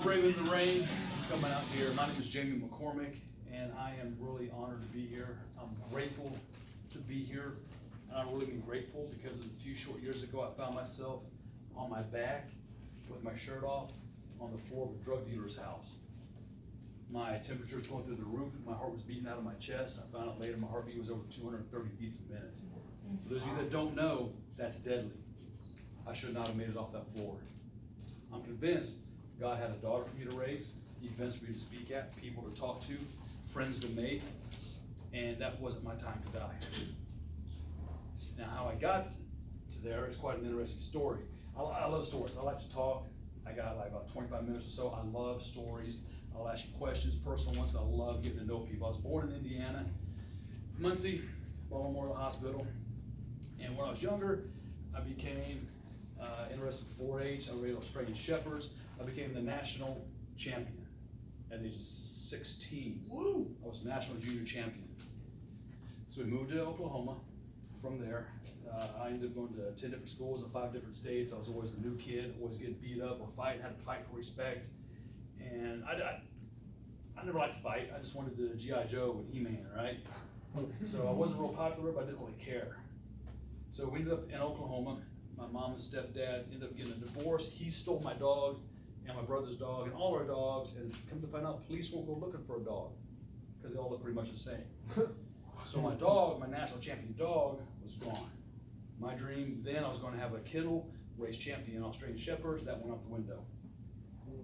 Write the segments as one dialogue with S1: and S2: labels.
S1: Brave in the Rain, coming out here. My name is Jamie McCormick, and I am really honored to be here. I'm grateful to be here, and I really mean grateful because a few short years ago, I found myself on my back with my shirt off on the floor of a drug dealer's house. My temperature was going through the roof, my heart was beating out of my chest. I found out later my heartbeat was over 230 beats a minute. For those of you that don't know, that's deadly. I should not have made it off that floor. I'm convinced God had a daughter for me to raise, events for me to speak at, people to talk to, friends to make, and that wasn't my time to die. Now, how I got to there is quite an interesting story. I love stories. I like to talk. I got like about 25 minutes or so. I love stories. I'll ask you questions, personal ones. I love getting to know people. I was born in Indiana, Muncie, Memorial Hospital, and when I was younger, I became interested in 4-H. I raised Australian Shepherds. I became the national champion at the age of 16. Woo! I was national junior champion. So we moved to Oklahoma. From there, I ended up going to 10 different schools in 5 different states. I was always the new kid, always getting beat up or fight, had to fight for respect. And I never liked to fight. I just wanted the G.I. Joe with He-Man, right? So I wasn't real popular, but I didn't really care. So we ended up in Oklahoma. My mom and stepdad ended up getting a divorce. He stole my dog and my brother's dog and all our dogs, and come to find out, police won't go looking for a dog because they all look pretty much the same. So my dog, my national champion dog, was gone. My dream then, I was going to have a kennel, race champion Australian Shepherds. That went out the window.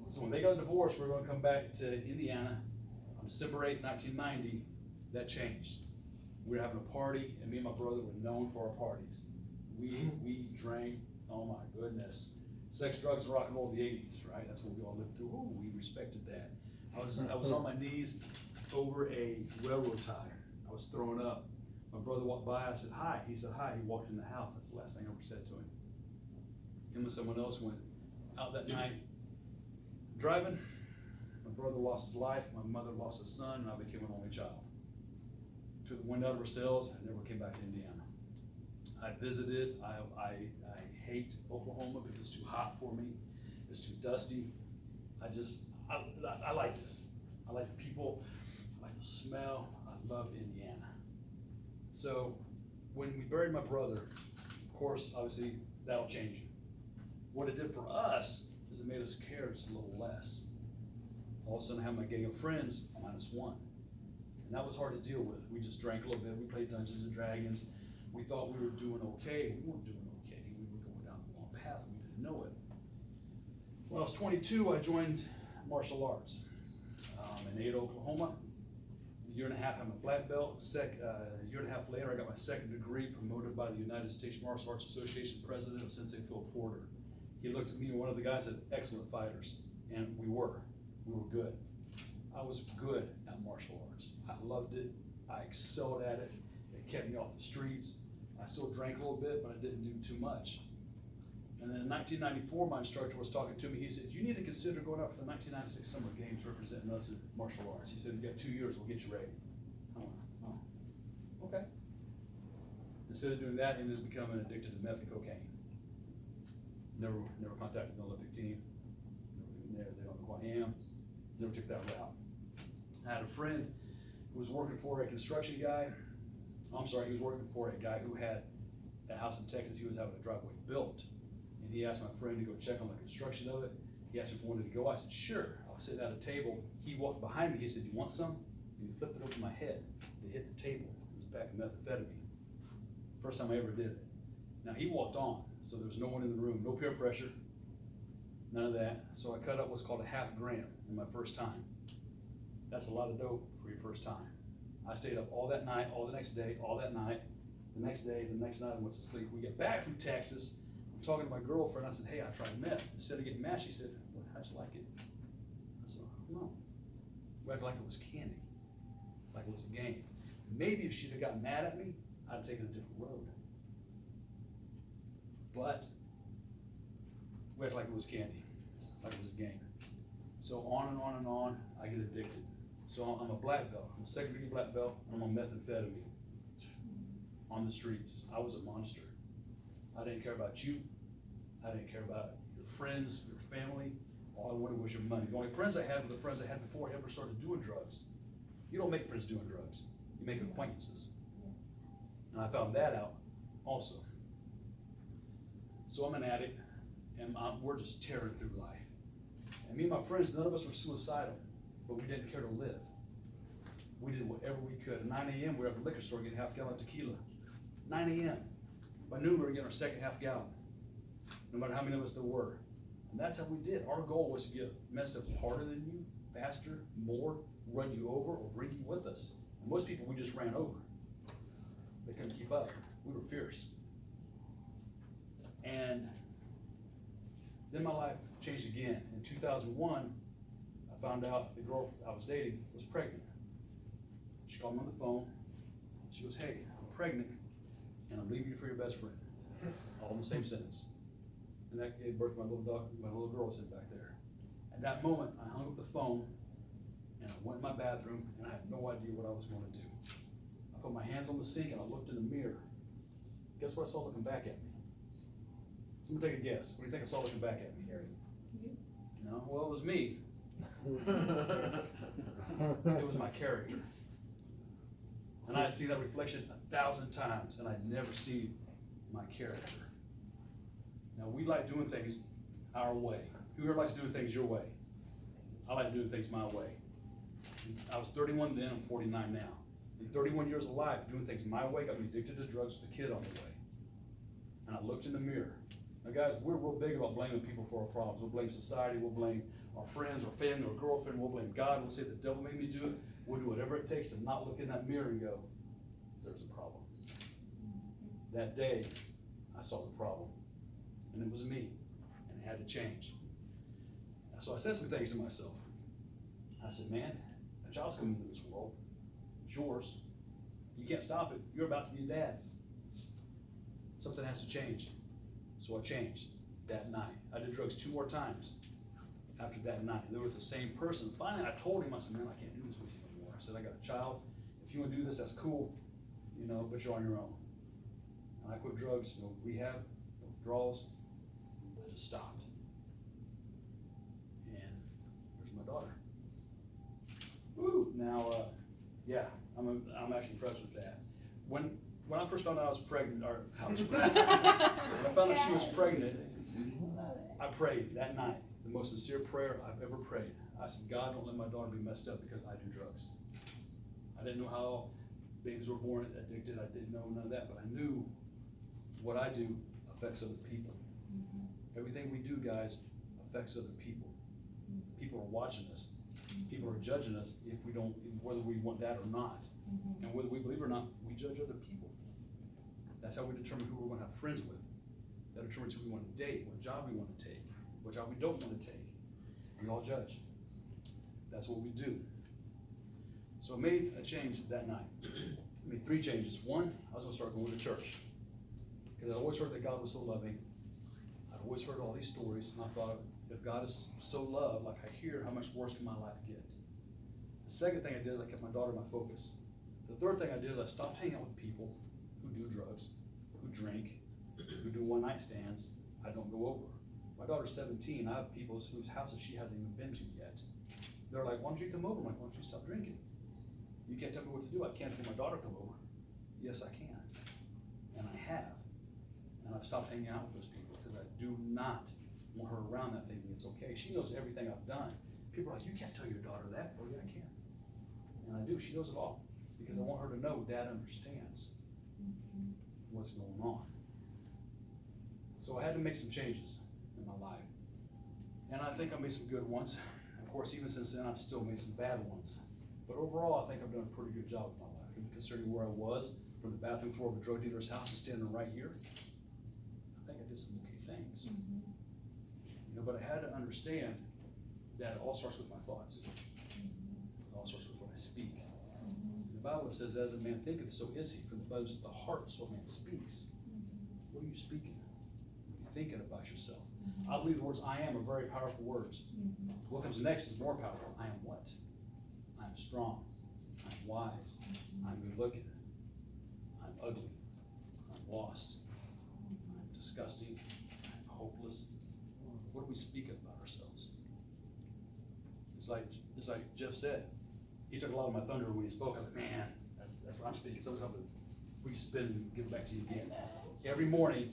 S1: So when they got a divorce, we were going to come back to Indiana on December 8th, 1990. That changed. We were having a party, and me and my brother were known for our parties. We drank, oh my goodness. Sex, drugs, and rock and roll of the 80s, right? That's what we all lived through. Oh, we respected that. I was on my knees over a railroad tie. I was throwing up. My brother walked by, I said, hi. He said, hi. He walked in the house. That's the last thing I ever said to him. Him and someone else went out that night driving. My brother lost his life. My mother lost his son, and I became an only child. Took the wind out of our sails and never came back to Indiana. I visited. I hate Oklahoma because it's too hot for me. It's too dusty. I like this. I like the people. I like the smell. I love Indiana. So when we buried my brother, of course, obviously that'll change you. What it did for us is it made us care just a little less. All of a sudden I have my gang of friends -1. And that was hard to deal with. We just drank a little bit. We played Dungeons and Dragons. We thought we were doing okay. We weren't doing okay. We were going down the wrong path. We didn't know it. When I was 22, I joined martial arts in Ada, Oklahoma. A year and a half, I'm a black belt. A year and a half later, I got my 2nd degree, promoted by the United States Martial Arts Association president of Sensei Phil Porter. He looked at me and one of the guys said, excellent fighters. And we were good. I was good at martial arts. I loved it. I excelled at it. It kept me off the streets. I still drank a little bit, but I didn't do too much. And then in 1994, my instructor was talking to me. He said, you need to consider going out for the 1996 Summer Games representing us in martial arts. He said, you got 2 years, we'll get you ready. I went, oh, okay. Instead of doing that, he ended up becoming addicted to meth and cocaine. Never contacted the Olympic team. They don't know who I am. Never took that route. I had a friend who was working for a construction guy. He was working for a guy who had a house in Texas. He was having a driveway built. And he asked my friend to go check on the construction of it. He asked me if I wanted to go. I said, sure. I was sitting at a table. He walked behind me. He said, you want some? And he flipped it over my head. It hit the table. It was a pack of methamphetamine. First time I ever did it. Now he walked on, so there was no one in the room, no peer pressure, none of that. So I cut up what's called a ½ gram in my first time. That's a lot of dope for your first time. I stayed up all that night, all the next day, all that night. The next day, the next night I went to sleep. We get back from Texas. I'm talking to my girlfriend. I said, hey, I tried meth. Instead of getting mad, she said, well, how'd you like it? I said, I don't know. We acted like it was candy, like it was a game. Maybe if she'd have gotten mad at me, I'd have taken a different road. But we acted like it was candy, like it was a game. So on and on and on, I get addicted. So I'm a black belt. I'm a 2nd degree black belt, and I'm on methamphetamine on the streets. I was a monster. I didn't care about you. I didn't care about your friends, your family. All I wanted was your money. The only friends I had were the friends I had before I ever started doing drugs. You don't make friends doing drugs. You make acquaintances. And I found that out also. So I'm an addict, and we're just tearing through life. And me and my friends, none of us were suicidal, but we didn't care to live. We did whatever we could. At 9 a.m., we were at the liquor store getting half gallon of tequila. 9 a.m. By noon, we were getting our second half gallon, no matter how many of us there were. And that's how we did. Our goal was to get messed up harder than you, faster, more, run you over, or bring you with us. And most people, we just ran over. They couldn't keep up. We were fierce. And then my life changed again. In 2001, I found out the girl I was dating was pregnant. She called me on the phone. She goes, hey, I'm pregnant, and I'm leaving you for your best friend. All in the same sentence. And that gave birth to my little girl sitting back there. At that moment, I hung up the phone, and I went in my bathroom, and I had no idea what I was going to do. I put my hands on the sink, and I looked in the mirror. Guess what I saw looking back at me? Someone take a guess. What do you think I saw looking back at me? No? Well, it was me. It was my character. And I had seen that reflection 1,000 times, and I'd never seen my character. Now, we like doing things our way. Who here likes doing things your way? I like doing things my way. I was 31 then, I'm 49 now. In 31 years of life, doing things my way got me addicted to drugs with a kid on the way. And I looked in the mirror. Now guys, we're real big about blaming people for our problems. We'll blame society, we'll blame our friends, our family, our girlfriend, we'll blame God, we'll say the devil made me do it. We'll do whatever it takes to not look in that mirror and go, there's a problem. That day, I saw the problem. And it was me. And it had to change. So I said some things to myself. I said, man, a child's coming into this world. It's yours. You can't stop it. You're about to be a dad. Something has to change. So I changed that night. I did drugs 2 more times after that night. They were the same person. Finally, I told him, I said, man, I can't do this with you anymore. I said, I got a child. If you want to do this, that's cool, but you're on your own. And I quit drugs, no rehab, no withdrawals. I just stopped. And there's my daughter. Woo! Now, I'm actually impressed with that. When I first found out I was pregnant, when I found out she was pregnant, I prayed that night, the most sincere prayer I've ever prayed. I said, God, don't let my daughter be messed up because I do drugs. I didn't know how babies were born addicted. I didn't know none of that, but I knew what I do affects other people. Everything we do, guys, affects other people. People are watching us. People are judging us if we don't, whether we want that or not. And whether we believe it or not, we judge other people. That's how we determine who we're going to have friends with. That determines who we want to date, what job we want to take, what job we don't want to take. We all judge. That's what we do. So I made a change that night. I made 3 changes. One, I was going to start going to church. Because I always heard that God was so loving. I'd always heard all these stories, and I thought, if God is so loved, like I hear, how much worse can my life get? The second thing I did is I kept my daughter my focus. The third thing I did is I stopped hanging out with people who do drugs, who drink, who do one-night stands. I don't go over. My daughter's 17. I have people whose houses she hasn't even been to yet. They're like, why don't you come over? I'm like, why don't you stop drinking? You can't tell me what to do. I can't tell my daughter to come over. Yes, I can. And I have. And I've stopped hanging out with those people because I do not want her around that thinking it's okay. She knows everything I've done. People are like, you can't tell your daughter that. Oh yeah, I can. And I do. She knows it all. Because I want her to know Dad understands what's going on. So I had to make some changes in my life. And I think I made some good ones. Of course, even since then, I've still made some bad ones. But overall, I think I've done a pretty good job with my life. And considering where I was, from the bathroom floor of a drug dealer's house to standing right here, I think I did some okay things. But I had to understand that it all starts with my thoughts. It all starts with what I speak. The Bible says, as a man thinketh, so is he. From the bottom of the heart, so a man speaks. What are you speaking? What are you thinking about yourself? I believe the words I am are very powerful words. What comes next is more powerful. I am what? I'm strong. I'm wise. I'm good looking. I'm ugly. I'm lost. I'm disgusting. I'm hopeless. What do we speak about ourselves? It's like Jeff said, he took a lot of my thunder when he spoke. I was like, man, that's what I'm speaking. Sometimes we spin and give it back to you again. Every morning,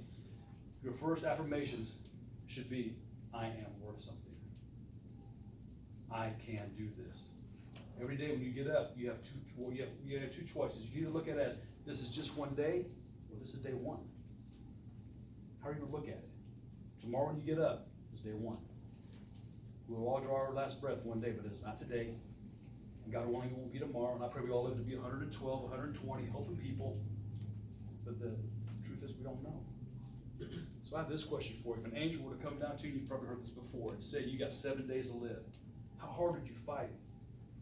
S1: your first affirmations should be, I am worth something. I can do this. Every day when you get up, you have two choices. You can either look at it as, this is just one day, or this is day one. How are you gonna look at it? Tomorrow when you get up, is day one. We'll all draw our last breath one day, but it is not today. And God willing, it won't be tomorrow. And I pray we all live to be 112, 120, helping people. But the truth is, we don't know. So I have this question for you. If an angel were to come down to you, you've probably heard this before, and say you got 7 days to live, how hard did you fight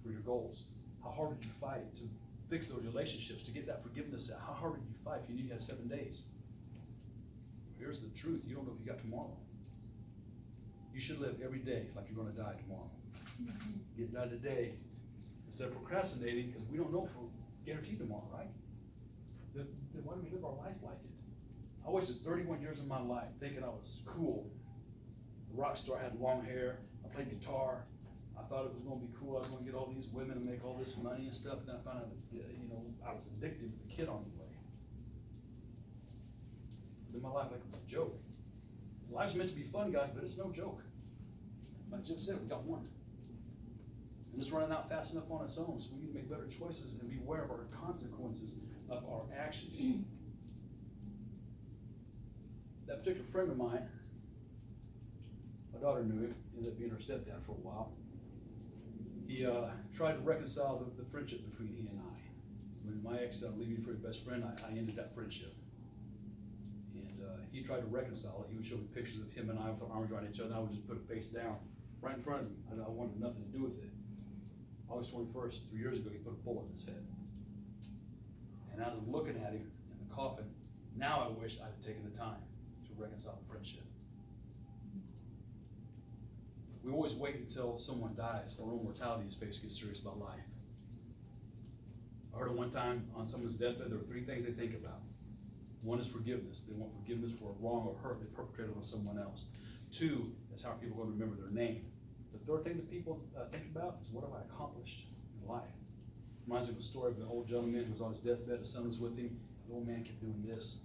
S1: for your goals? How hard did you fight to fix those relationships, to get that forgiveness out? How hard did you fight if you knew you had 7 days? Here's the truth. You don't know if you got tomorrow. You should live every day like you're going to die tomorrow. Get done today instead of procrastinating, because we don't know if we're guaranteed tomorrow, right? Then why do we live our life like it? I wasted 31 years of my life thinking I was cool. A rock star, I had long hair, I played guitar. I thought it was going to be cool. I was going to get all these women and make all this money and stuff. Then I found out that, I was addicted with a kid on the way. Lived my life like it was a joke. Life's meant to be fun, guys, but it's no joke. Like Jim said, we got one. And it's running out fast enough on its own, so we need to make better choices and be aware of our consequences of our actions. That particular friend of mine, my daughter knew him, ended up being her stepdad for a while. He tried to reconcile the friendship between he and I. When my ex said, I'm leaving you for your best friend, I ended that friendship. And he tried to reconcile it. He would show me pictures of him and I with our arms around each other, and I would just put a face down right in front of him. I wanted nothing to do with it. August 21st, 3 years ago, he put a bullet in his head. And as I'm looking at him in the coffin, now I wish I'd have taken the time to reconcile the friendship. We always wait until someone dies or our own mortality is faced to get serious about life. I heard it one time on someone's deathbed, there are 3 things they think about. One is forgiveness. They want forgiveness for a wrong or hurt they perpetrated on someone else. 2 is how people are going to remember their name. The 3rd thing that people think about is, what have I accomplished in life? Reminds me of the story of an old gentleman who was on his deathbed. His son was with him. The old man kept doing this.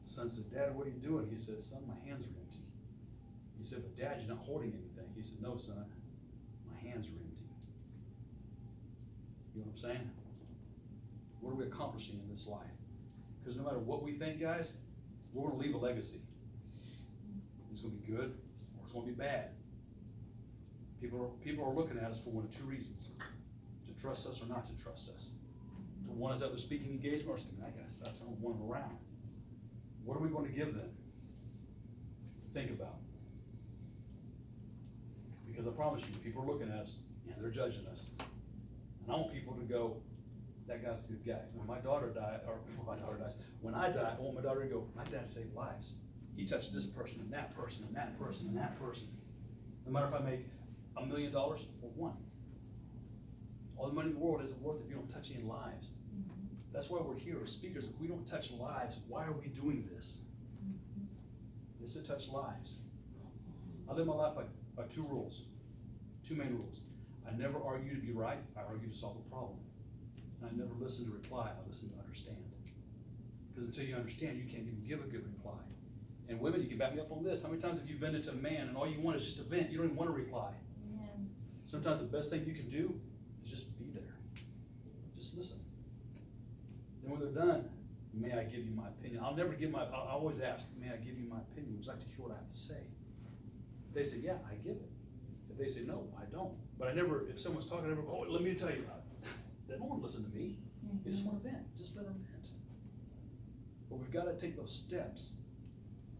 S1: The son said, Dad, what are you doing? He said, son, my hands are empty. He said, but Dad, you're not holding anything. He said, no, son, my hands are empty. You know what I'm saying? What are we accomplishing in this life? Because no matter what we think, guys, we're going to leave a legacy. It's going to be good or it's going to be bad. People are looking at us for one of 2 reasons: to trust us or not to trust us. To one is other speaking engagement, or something. I guess that's one around. What are we going to give them to think about? Because I promise you, people are looking at us and they're judging us. And I want people to go, that guy's a good guy. When my daughter died, or before my daughter dies, when I die, I want my daughter to go, my dad saved lives. He touched this person and that person and that person and that person. No matter if I make $1 million or 1. All the money in the world isn't worth it if you don't touch any lives. That's why we're here as speakers. If we don't touch lives, why are we doing this? It's to touch lives. I live my life by 2 rules, 2 main rules. I never argue to be right, I argue to solve a problem. And I never listen to reply, I listen to understand. Because until you understand, you can't even give a good reply. And women, you can back me up on this. How many times have you vented to a man and all you want is just to vent? You don't even want to reply. Yeah. Sometimes the best thing you can do is just be there. Just listen. Then when they're done, may I give you my opinion? I'll never give I always ask, may I give you my opinion? Would you like to hear what I have to say? If they say, yeah, I give it. If they say, no, I don't. But I never, if someone's talking, I never go, oh, let me tell you about it. They don't want to listen to me. They just want to vent. Just let them vent. But we've got to take those steps.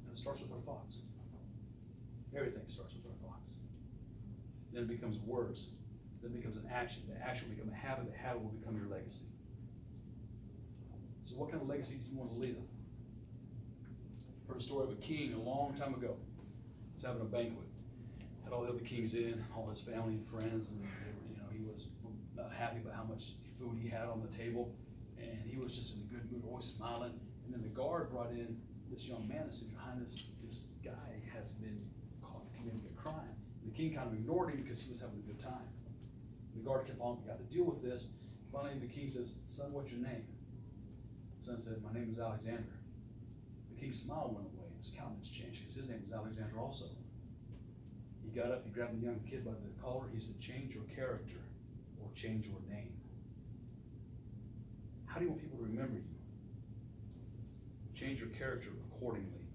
S1: And it starts with our thoughts. Everything starts with our thoughts. Then it becomes words. Then it becomes an action. The action will become a habit. The habit will become your legacy. So what kind of legacy do you want to leave? Heard a story of a king a long time ago. He was having a banquet. Had all the other kings in, all his family and friends, and he was happy about how much food he had on the table, and he was just in a good mood, always smiling. And then the guard brought in this young man and said, Your Highness, this guy has been caught committing a crime. The king kind of ignored him because he was having a good time. The guard kept on, got to deal with this. Finally, the king says, son, what's your name? The son said, my name is Alexander. The king's smile went away, his countenance changed, because his name was Alexander also. He got up, he grabbed the young kid by the collar, he said, change your character, or change your name. How do you want people to remember you? Change your character accordingly,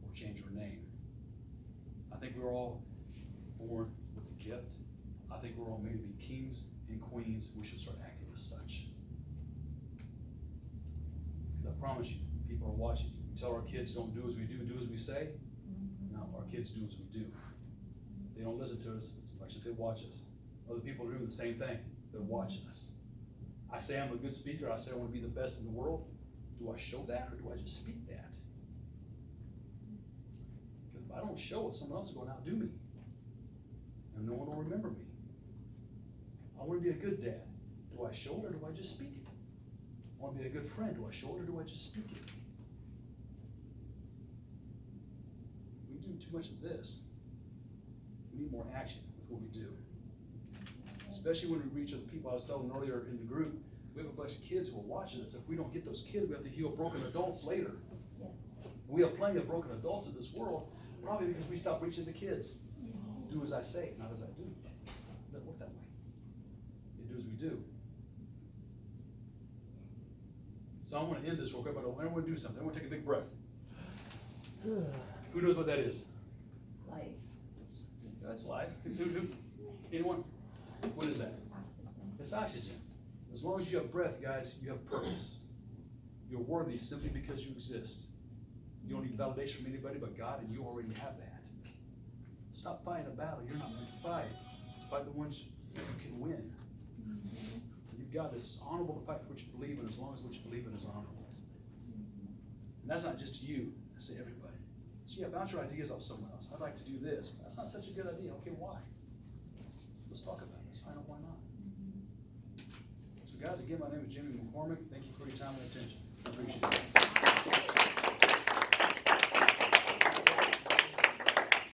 S1: or change your name. I think we're all born with a gift. I think we're all made to be kings and queens. We should start acting as such. Because I promise you, people are watching. We tell our kids, don't do as we do as we say. No, our kids do as we do. They don't listen to us as much as they watch us. Other people are doing the same thing. They're watching us. I say I'm a good speaker. I say I want to be the best in the world. Do I show that, or do I just speak that? Because if I don't show it, someone else is going to outdo me. And no one will remember me. I want to be a good dad. Do I show it, or do I just speak it? I want to be a good friend. Do I show it, or do I just speak it? We do too much of this. We need more action with what we do. Especially when we reach other people. I was telling earlier in the group, we have a bunch of kids who are watching us. If we don't get those kids, we have to heal broken adults later. Yeah. We have plenty of broken adults in this world, probably because we stopped reaching the kids. Do as I say, not as I do. It doesn't work that way. We do as we do. So I want to end this real quick, but I want to do something. I want to take a big breath. Who knows what that is?
S2: Life.
S1: That's life. Anyone? What is that? It's oxygen. As long as you have breath, guys, you have purpose. You're worthy simply because you exist. You don't need validation from anybody but God, and you already have that. Stop fighting a battle you're not meant to fight. Fight the ones you can win. You've got this. It's honorable to fight for what you believe in, as long as what you believe in is honorable. And that's not just to you, that's to everybody. So yeah, bounce your ideas off someone else. I'd like to do this. That's not such a good idea. Okay, why? Let's talk about it. Let's find out why not. So guys, again, my name is Jimmy McCormick. Thank you for your time and attention. I appreciate it.